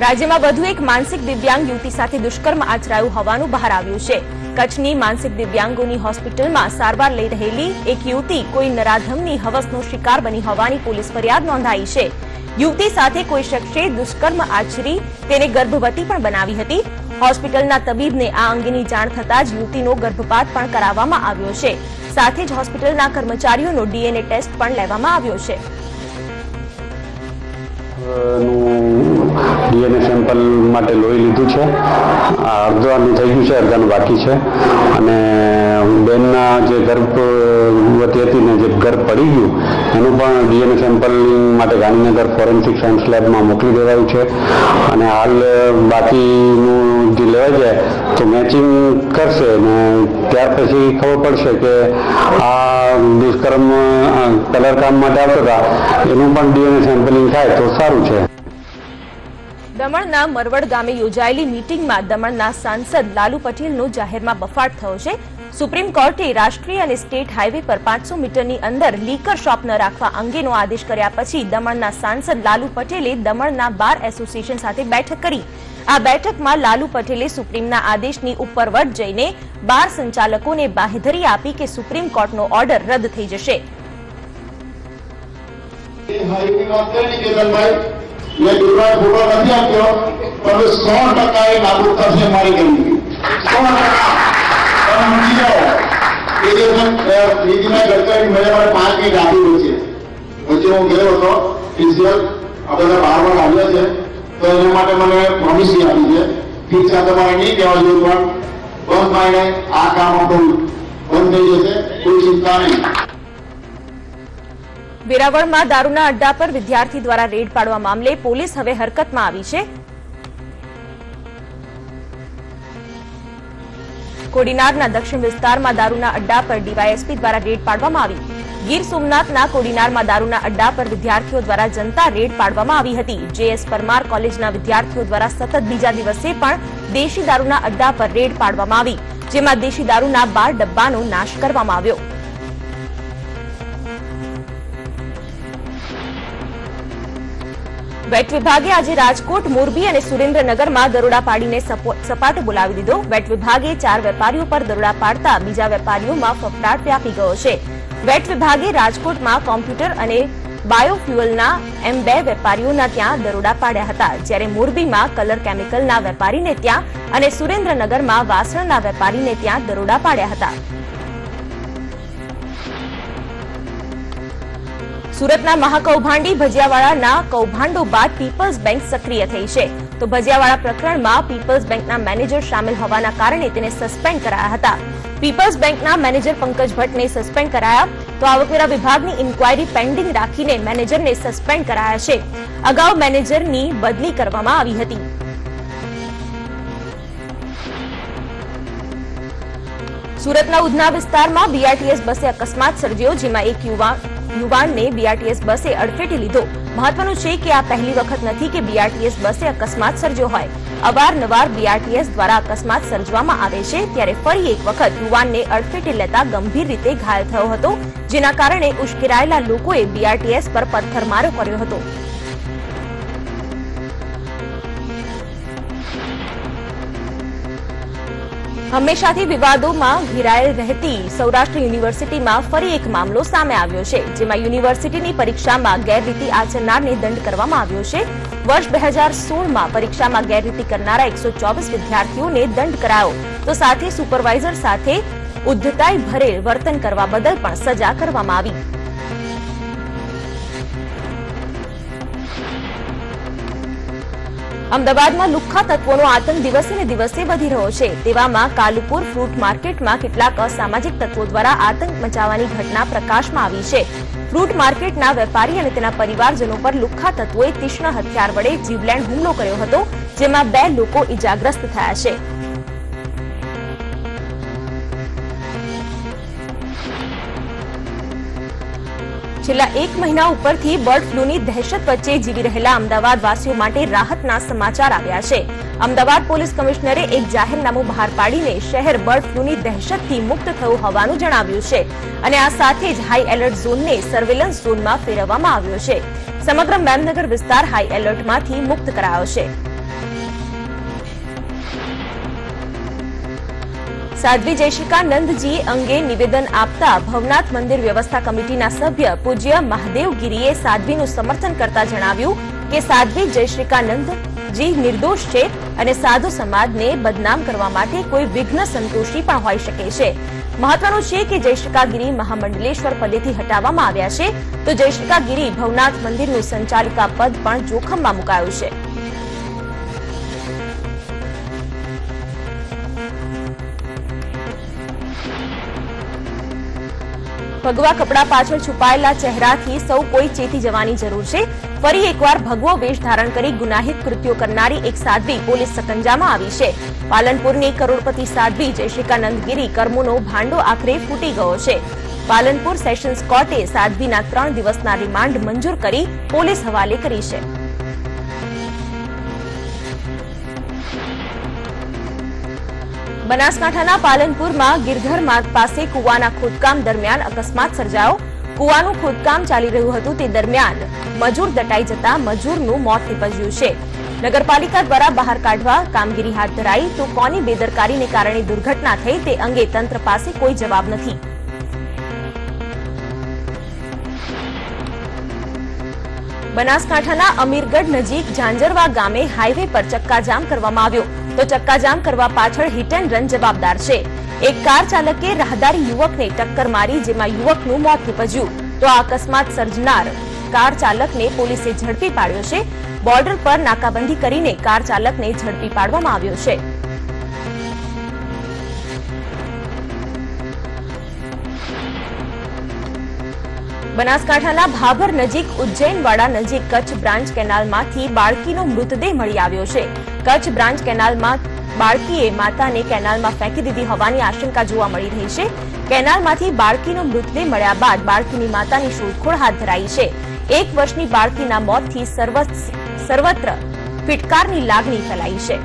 રાજ્યમાં વધુ એક માનસિક દિવ્યાંગ યુવતી સાથે દુષ્કર્મ આચરાયું હોવાનું બહાર આવ્યું છે। કચ્છની માનસિક દિવ્યાંગોની હોસ્પિટલમાં સારવાર લઈ રહેલી એક યુવતી કોઈ નરાધમની હવસનો શિકાર બની હોવાની પોલીસ ફરિયાદ નોંધાઈ છે। યુવતી સાથે કોઈ શખ્સે દુષ્કર્મ આચરી તેને ગર્ભવતી પણ બનાવી હતી। હોસ્પિટલના તબીબને આ અંગેની જાણ થતાં જ યુવતીનો ગર્ભપાત પણ કરાવવામાં આવ્યો છે। સાથે જ હોસ્પિટલના કર્મચારીઓનો ડીએનએ ટેસ્ટ પણ લેવામાં આવ્યો છે। ડીએનએ સેમ્પલ માટે લોહી લીધું છે। અડધાનું થઈ ગયું છે, અડધાનું બાકી છે અને બેનના જે ગર્ભવતી હતી ને જે ગર્ભ પડી ગયું એનું પણ ડીએનએ સેમ્પલિંગ માટે ગાંધીનગર ફોરેન્સિક સાયન્સ લેબમાં મોકલી દેવાયું છે અને હાલ બાકીનું જે લેવાઈ જાય તો મેચિંગ કરશે ને ત્યાર પછી ખબર પડશે કે આ દુષ્કર્મ કલરકામ માટે આવતા હતા એનું પણ ડીએનએ સેમ્પલિંગ થાય તો સારું છે। દમણના મરવડ ગામે યોજાયેલી મીટિંગમાં દમણના સાંસદ લાલુ પટેલનો જાહેરમાં બફાટ થયો છે। સુપ્રીમ કોર્ટે રાષ્ટ્રીય અને સ્ટેટ હાઈવે પર 500 મીટરની અંદર લીકર શોપ ન રાખવા અંગેનો આદેશ કર્યા પછી દમણના સાંસદ લાલુ પટેલે દમણના બાર એસોસિએશન સાથે બેઠક કરી। આ બેઠકમાં લાલુ પટેલે સુપ્રીમના આદેશની ઉપરવટ જઈને બાર સંચાલકોને બાહેધરી આપી કે સુપ્રીમ કોર્ટનો ઓર્ડર રદ થઈ જશે। मैं दुर्गा फोटो नहीं आप्यो पर 100% लागू करसे मारी गई 100% समझी जाओ ये जो नीति में गडकरी मेरे पर 5 मिनट आती हुई है वच्चे હું ગયો હતો ફિઝિકલ આપણે બહાર આવ્યા છે તો એના માટે મને પ્રોમિસ આપી છે ઠીક છે તમારે નહીં કહેવા જોઈએ પણ બંધ માઈને આ કામ આપણું બંધ થઈ જશે કોઈ ચિંતા નહીં। વેરાવળમાં દારૂના અડ્ડા પર વિદ્યાર્થી દ્વારા રેડ પાડવા મામલે પોલીસ હવે હરકતમાં આવી છે। કોડીનારના દક્ષિણ વિસ્તારમાં દારૂના અડ્ડા પર ડીવાયએસપી દ્વારા રેડ પાડવામાં આવી। ગીર સોમનાથના કોડીનારમાં દારૂના અડ્ડા પર વિદ્યાર્થીઓ દ્વારા જનતા રેડ પાડવામાં આવી હતી। જેએસ પરમાર કોલેજના વિદ્યાર્થીઓ દ્વારા સતત બીજા દિવસે પણ દેશી દારૂના અડ્ડા પર રેડ પાડવામાં આવી, જેમાં દેશી દારૂના 12 ડબ્બાનો નાશ કરવામાં આવ્યો। વેટ વિભાગે આજે રાજકોટ, મોરબી અને સુરેન્દ્રનગરમાં દરોડા પાડીને સપાટે બોલાવી દીધો। વેટ વિભાગે 4 વેપારીઓ પર દરોડા પાડતા બીજા વેપારીઓમાં ફફડાટ વ્યાપી ગયો છે। વેટ વિભાગે રાજકોટમાં કોમ્પ્યુટર અને બાયોફ્યુઅલના એમ 2 વેપારીઓના ત્યાં દરોડા પાડ્યા હતા, જ્યારે મોરબીમાં કલર કેમિકલના વેપારીને ત્યાં અને સુરેન્દ્રનગરમાં વાસણના વેપારીને ત્યાં દરોડા પાડ્યા હતા। સુરતના મહાકૌભાંડી ભજીયાવાળાના કૌભાંડો બાદ પીપલ્સ બેંક સક્રિય થઈ છે, તો ભજીયાવાળા પ્રકરણમાં પીપલ્સ બેંકના મેનેજર સામેલ હોવાના કારણે તેને સસ્પેન્ડ કરાયા હતા। પીપલ્સ બેંકના મેનેજર પંકજ ભટ્ટને સસ્પેન્ડ કરાયા, તો આવકવેરા વિભાગની ઇન્ક્વાયરી પેન્ડિંગ રાખીને મેનેજરને સસ્પેન્ડ કરાયા છે। અગાઉ મેનેજરની બદલી કરવામાં આવી હતી। સુરતના ઉધના વિસ્તારમાં બીઆરટીએસ બસે અકસ્માત સર્જ્યો, જેમાં એક યુવાનને બીઆરટીએસ બસે અડફેટે લીધો। મહત્વનું છે કે આ પહેલી વખત નથી કે બીઆરટીએસ બસે અકસ્માત સર્જ્યો હોય। અવારનવાર બીઆરટીએસ દ્વારા અકસ્માત સર્જવામાં આવે છે, ત્યારે ફરી એક વખત યુવાનને અડફેટે લેતા ગંભીર રીતે ઘાયલ થયો હતો, જેના કારણે ઉશ્કેરાયેલા લોકોએ બીઆરટીએસ પર પથ્થરમારો કર્યો હતો। હંમેશાથી વિવાદોમાં ઘેરાયેલ રહેતી સૌરાષ્ટ્ર યુનિવર્સિટીમાં ફરી એક મામલો સામે આવ્યો છે, જેમાં યુનિવર્સિટીની પરીક્ષામાં ગેરરીતિ આચરનારને દંડ કરવામાં આવ્યો છે। વર્ષ 2016માં પરીક્ષામાં ગેરરીતિ કરનારા 124 વિદ્યાર્થીઓને દંડ કરાયો, તો સાથે સુપરવાઇઝર સાથે ઉદ્ધતાઈ ભરેલ વર્તન કરવા બદલ પણ સજા કરવામાં આવી। અમદાવાદમાં લુખ્ખા તત્વોનો આતંક દિવસે ને દિવસે વધી રહ્યો છે, તેવામાં કાલુપુર ફ્રૂટ માર્કેટમાં કેટલાક અસામાજિક તત્વો દ્વારા આતંક મચાવવાની ઘટના પ્રકાશમાં આવી છે। ફ્રૂટ માર્કેટના વેપારી અને તેના પરિવારજનો પર લુખ્ખા તત્વોએ તીક્ષ્ણ હથિયાર વડે જીવલેણ હુમલો કર્યો હતો, જેમાં 2 લોકો ઇજાગ્રસ્ત થયા છે। છેલ્લા 1 મહિના ઉપરથી બર્ડ ફ્લૂની દહેશત વચ્ચે જીવી રહેલા અમદાવાદ વાસીઓ માટે રાહતના સમાચાર આવ્યા છે। અમદાવાદ પોલીસ કમિશનરે એક જાહેરનામું બહાર પાડીને શહેર બર્ડ ફ્લૂની દહેશતથી મુક્ત થયું હોવાનું જણાવ્યું છે, અને આ સાથે જ હાઈ એલર્ટ ઝોનને સર્વેલન્સ ઝોનમાં ફેરવવામાં આવ્યો છે। સમગ્ર મેમનગર વિસ્તાર હાઈ એલર્ટમાંથી મુક્ત કરાયો છે। સાધ્વી જયશિકા નંદજી અંગે નિવેદન આપતા ભવનાથ મંદિર વ્યવસ્થા કમિટીના સભ્ય પૂજ્ય મહાદેવગીરીએ સાધ્વીનું સમર્થન કરતા જણાવ્યું કે સાધ્વી જયશિકા નંદજી નિર્દોષ છે અને સાધુ સમાજને બદનામ કરવા માટે કોઈ વિઘ્ન સંતોષી પણ હોઈ શકે છે. મહત્વનું છે કે જયશિકાગીરી મહામંડલેશ્વર પદેથી હટાવવામાં આવ્યા છે, તો જયશિકાગીરી ભવનાથ મંદિરનું સંચાલિકા પદ પણ જોખમમાં મુકાયું છે. ભગવા કપડા પાછળ છુપાયેલા ચહેરાથી સૌ કોઈ ચેતી જવાની જરૂર છે. ફરી એકવાર ભગવો વેશ ધારણ કરી ગુનાહિત કૃત્યો કરનારી એક સાધ્વી પોલીસ સકંજામાં આવી છે. પાલનપુરની કરોડપતિ સાધ્વી જયશિકા નંદગીરી કર્મોનો ભાંડો આખરે ફૂટી ગયો છે. પાલનપુર સેશન્સ કોર્ટે સાધ્વીના 3 દિવસના રિમાન્ડ મંજૂર કરી પોલીસ હવાલે કરી છે. બનાસકાંઠાના પાલનપુરમાં ગિરધર માર્ગ પાસે કુવાના ખોદકામ દરમિયાન અકસ્માત સર્જાયો. કુવાનું ખોદકામ ચાલી રહ્યું હતું તે દરમિયાન મજૂર દટાઈ જતા મજૂરનું મોત નીપજ્યું છે. નગરપાલિકા દ્વારા બહાર કાઢવા કામગીરી હાથ ધરાઈ તો કોની બેદરકારીને કારણે દુર્ઘટના થઈ તે અંગે તંત્ર પાસે કોઈ જવાબ નથી. બનાસકાંઠાના અમીરગઢ નજીક ઝાંઝરવા ગામે હાઈવે પર ચક્કાજામ કરવામાં આવ્યો, તો ચક્કાજામ કરવા પાછળ હિટ એન્ડ રન જવાબદાર છે. એક કાર ચાલકે રાહદારી યુવકને ટક્કર મારી, જેમાં યુવકનું મોત નીપજ્યું. તો આ અકસ્માત સર્જનાર કાર ચાલકને પોલીસે ઝડપી પાડ્યો છે. બોર્ડર પર નાકાબંધી કરીને કાર ચાલકને ઝડપી પાડવામાં આવ્યો છે. બનાસકાંઠાના ભાભર નજીક ઉજ્જૈનવાડા નજીક કચ્છ બ્રાન્ચ કેનાલમાંથી બાળકીનો મૃતદેહ મળી આવ્યો છે. કચ્છ બ્રાન્ચ કેનાલમાં બાળકીએ માતાને કેનાલમાં ફેંકી દીધી હોવાની આશંકા જોવા મળી રહી છે. કેનાલમાંથી બાળકીનો મૃતદેહ મળ્યા બાદ બાળકીની માતાની શોધખોળ હાથ ધરાઈ છે. 1 વર્ષની બાળકીના મોતથી સર્વત્ર ફિટકારની લાગણી ફેલાઈ છે.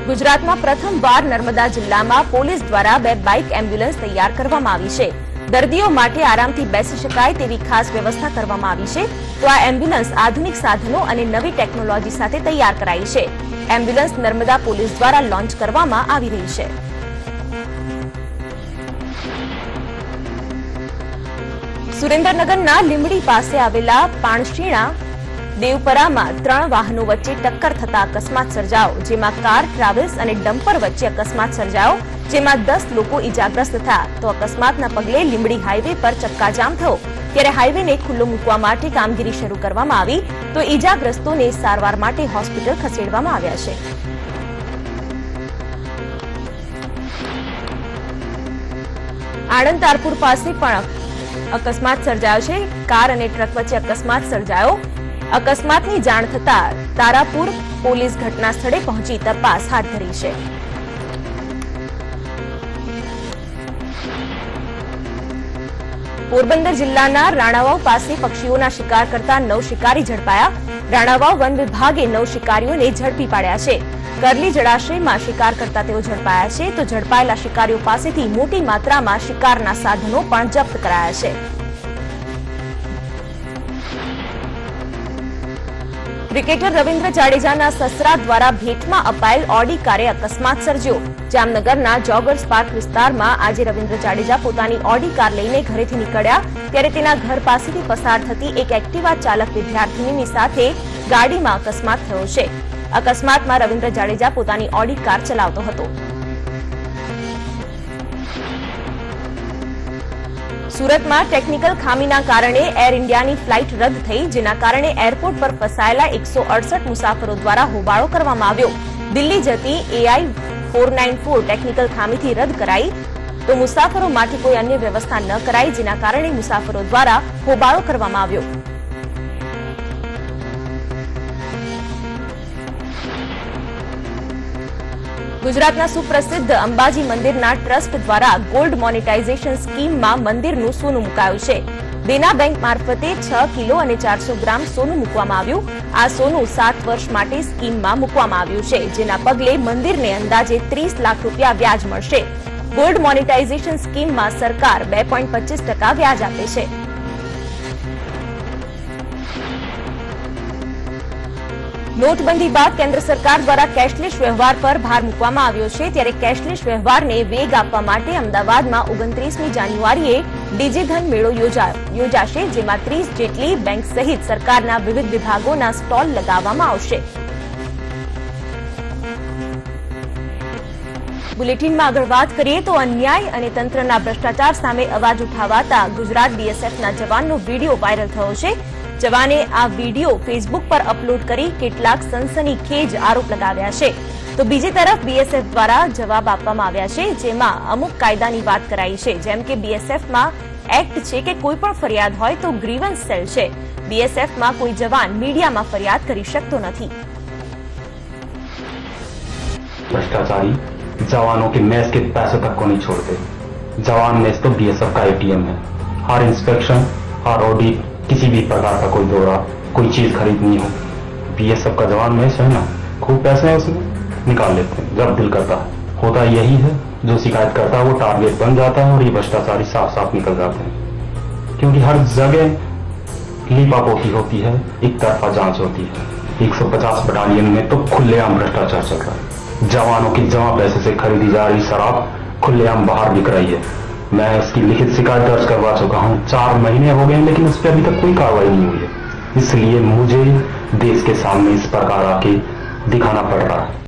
ગુજરાતમાં પ્રથમવાર નર્મદા જિલ્લામાં પોલીસ દ્વારા 2 બાઇક એમ્બ્યુલન્સ તૈયાર કરવામાં આવી છે. દર્દીઓ માટે આરામથી બેસી શકાય તેવી ખાસ વ્યવસ્થા કરવામાં આવી છે. તો આ એમ્બ્યુલન્સ આધુનિક સાધનો અને નવી ટેકનોલોજી સાથે તૈયાર કરાઈ છે. એમ્બ્યુલન્સ નર્મદા પોલીસ દ્વારા લોન્ચ કરવામાં આવી રહી છે. સુરેન્દ્રનગરના લીંબડી પાસે આવેલા પાણશીણા દેવપરામાં 3 વાહનો વચ્ચે ટક્કર થતા અકસ્માત સર્જાયો, જેમાં કાર, ટ્રાવેલ્સ અને ડમ્પર વચ્ચે અકસ્માત સર્જાયો, જેમાં 10 લોકો ઇજાગ્રસ્ત થયા. તો અકસ્માતના પગલે લીંબડી હાઈવે પર ચક્કાજામ થયો, ત્યારે હાઈવેને ખુલ્લો મૂકવા માટે કામગીરી શરૂ કરવામાં આવી, તો ઇજાગ્રસ્તોને સારવાર માટે હોસ્પિટલ ખસેડવામાં આવ્યા છે. આણંદ તારપુર પાસે પણ અકસ્માત સર્જાયો છે. કાર અને ટ્રક વચ્ચે અકસ્માત સર્જાયો. અકસ્માતની જાણ થતા તારાપુર પોલીસ ઘટના સ્થળે પહોંચી તપાસ હાથ ધરી છે. પોરબંદર જિલ્લાના રાણાવાવ પાસે પક્ષીઓના શિકાર કરતા 9 શિકારી ઝડપાયા. રાણાવાવ વન વિભાગે 9 શિકારીઓને ઝડપી પાડ્યા છે. કરલી જળાશયમાં શિકાર કરતા તેઓ ઝડપાયા છે, તો ઝડપાયેલા શિકારીઓ પાસેથી મોટી માત્રામાં શિકારના સાધનો પણ જપ્ત કરાયા છે. ક્રિકેટર રવિન્દ્ર જાડેજાના સસરા દ્વારા ભેટમાં અપાયેલ ઓડી કારે અકસ્માત સર્જ્યો. જામનગરના જોગર્સ પાર્ક વિસ્તારમાં આજે રવિન્દ્ર જાડેજા પોતાની ઓડી કાર લઈને ઘરેથી નીકળ્યા, ત્યારે તેના ઘર પાસેથી પસાર થતી એક એક્ટિવા ચાલક વિદ્યાર્થીનીની સાથે ગાડીમાં અકસ્માત થયો છે. અકસ્માતમાં રવિન્દ્ર જાડેજા પોતાની ઓડી કાર ચલાવતો હતો. સુરતમાં ટેકનિકલ ખામીના કારણે એર ઇન્ડિયાની ફ્લાઇટ રદ થઈ, જેના કારણે એરપોર્ટ પર ફસાયેલા 168 મુસાફરો દ્વારા હોબાળો કરવામાં આવ્યો. દિલ્હી જતી AI 494 ટેકનિકલ ખામીથી રદ કરાઈ, તો મુસાફરો માટે કોઈ અન્ય વ્યવસ્થા ન કરાઈ, જેના કારણે મુસાફરો દ્વારા હોબાળો કરવામાં આવ્યો. ગુજરાતના સુપ્રસિદ્ધ અંબાજી મંદિરના ટ્રસ્ટ દ્વારા ગોલ્ડ મોનેટાઇઝેશન સ્કીમમાં મંદિરનું સોનું મુકાયું છે. દેના બેંક મારફતે 6 કિલો અને 400 ગ્રામ સોનું મૂકવામાં આવ્યું. આ સોનું 7 વર્ષ માટે સ્કીમમાં મૂકવામાં આવ્યું છે, જેના પગલે મંદિરને અંદાજે 30 લાખ રૂપિયા વ્યાજ મળશે. ગોલ્ડ મોનેટાઇઝેશન સ્કીમમાં સરકાર 2.25% વ્યાજ આપે છે. નોટબંધી બાદ કેન્દ્ર સરકાર દ્વારા કેશલેસ વ્યવહાર પર ભાર મૂકવામાં આવ્યો છે, ત્યારે કેશલેસ વ્યવહારને વેગ આપવા માટે અમદાવાદમાં 29મી જાન્યુઆરીએ ડિજીધન મેળો યોજાશે, જેમાં 30 જેટલી બેંક સહિત સરકારના વિવિધ વિભાગોના સ્ટોલ લગાવવામાં આવશે. બુલેટિનમાં આગળ વાત કરીએ તો અન્યાય અને તંત્રના ભ્રષ્ટાચાર સામે અવાજ ઉઠાવાતા ગુજરાત બીએસએફના જવાનનો વિડીયો વાયરલ થયો છે. જવાને આ વિડીયો ફેસબુક પર અપલોડ કરી કેટલાક સનસનીખેજ આરોપ લગાવ્યા છે. તો બીજી તરફ બીએસએફ દ્વારા જવાબ આપવામાં આવ્યા છે, જેમાં અમુક કાયદાની વાત કરાઈ છે, જેમ કે બીએસએફમાં એક્ટ છે કે કોઈ પણ ફરિયાદ હોય તો ગ્રીવન્સ સેલ છે. બીએસએફમાં કોઈ જવાન મીડિયામાં ફરિયાદ કરી શકતો નથી. भ्रष्टाचारी जवानों के मैस के पैसों तक को नहीं छोड़ते. जवान मैस तो बीएसएफ का एटीएम है. हर इंस्पेक्शन, हर ऑडिट, किसी भी प्रकार का कोई दौरा, कोई चीज खरीदनी हो, बीएसएफ का जवान मैस है ना, खूब पैसे है उसमें निकाल लेते हैं जब दिल करता है. होता यही है, जो शिकायत करता है वो टारगेट बन जाता है और ये भ्रष्टाचारी साफ साफ निकल जाते हैं. क्योंकि हर जगह लीपापोती होती है, एक तरफा जांच होती है. 150 बटालियन में तो खुलेआम भ्रष्टाचार चल रहा है. जवानों की जमा पैसे से खरीदी जा रही शराब खुलेआम बाहर बिक रही है. मैं इसकी लिखित शिकायत दर्ज करवा चुका हूं. 4 महीने हो गए लेकिन उस पर अभी तक कोई कार्रवाई नहीं हुई है. इसलिए मुझे देश के सामने इस प्रकार आके दिखाना पड़ रहा है.